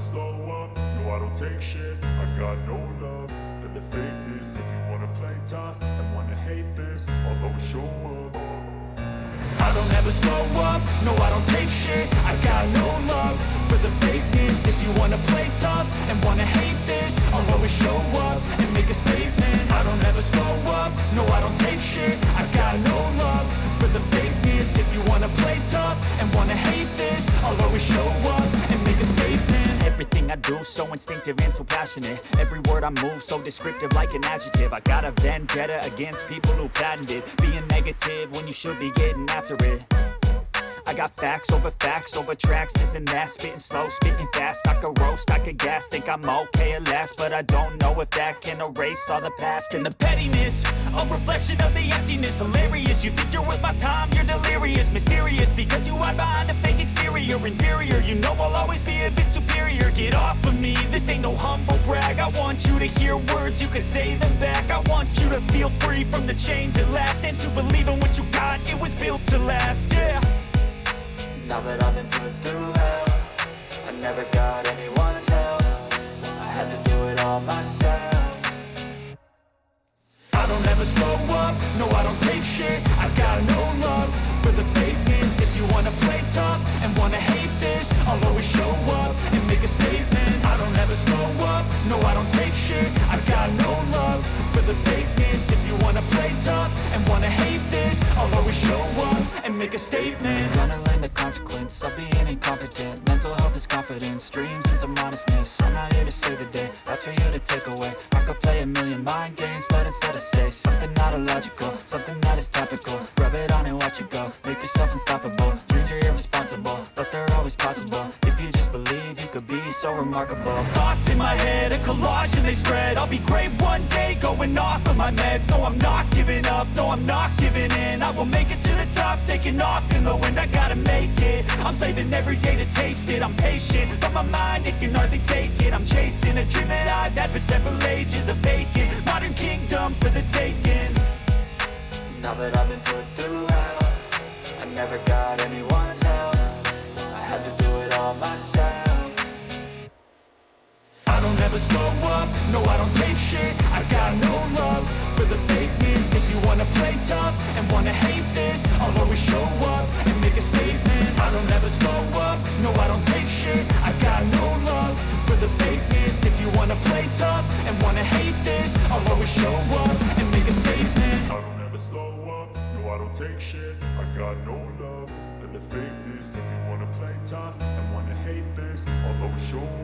slow up, no I don't take shit. I got no love for the fakeness. If you wanna play tough and wanna hate this, I'll always show up. I don't ever slow up, no I don't take shit. I got no love for the fakeness. If you wanna play tough and wanna hate this, I'll always show up and make a statement. I don't ever slow up, no I don't take shit. I got no love for the fakeness. If you wanna play tough and wanna hate this, I'll always show up and make a statement. Everything I do so instinctive and so passionate. Every word I move so descriptive like an adjective. I got a vendetta against people who patented being negative when you should be getting after it. I got facts over tracks, this and that. Spitting slow, spitting fast. I could roast, I could gas. Think I'm okay at last, but I don't know if that can erase all the past. And the pettiness, a reflection of the emptiness. Hilarious, you think you're worth my time, you're delirious. Mysterious, because you hide behind a fake exterior. Inferior, you know I'll always be a bit superior. Get off of me, this ain't no humble brag. I want you to hear words, you can say them back. I want you to feel free from the chains at last, and to believe in what you got, it was built to last, yeah. Now that I've been put through hell, I never got anyone's help. I had to do it all myself. I don't ever slow up, no I don't take shit. I got no love for the fakeness. If you wanna play tough and wanna hate this, I'll always show up and make a statement. I don't ever slow up, no I don't take shit. I got no love for the fakeness. If you wanna play tough and wanna hate this, I'll always show up and make a statement. Gonna learn the consequence of being incompetent. Mental health is confidence, dreams and some honestness. I'm not here to save the day, that's for you to take away. I could play a million mind games, but instead I say something not illogical, something that is topical. Rub it on and watch it go, make yourself unstoppable. Dreams are irresponsible, but they're always possible. If you just believe, you could be so remarkable. Thoughts in my head, a collage and they spread. I'll be great one day, going off of my meds. No, I'm not giving up, no, I'm not giving in. I will make it to the top, taking off in the wind. I gotta make it, I'm saving every day to taste it. I'm patient, but my mind, it can hardly take it. I'm chasing a dream that I've had for several ages. A vacant, modern kingdom for the taking. Now that I've been put through hell, I never got anyone's help. I had to do it all myself. I don't ever slow up, no I don't take shit. I got no love for the fakeness. If you wanna play tough and wanna hate this, I'll always show up and make a statement. I don't ever slow up, no I don't take shit. I got no love for the fakeness. If you wanna play tough and wanna hate this, I'll always show up and make a statement. I don't ever slow up, no I don't take shit. I got no love for the fakeness. If you wanna play tough and wanna hate this, I'll always show up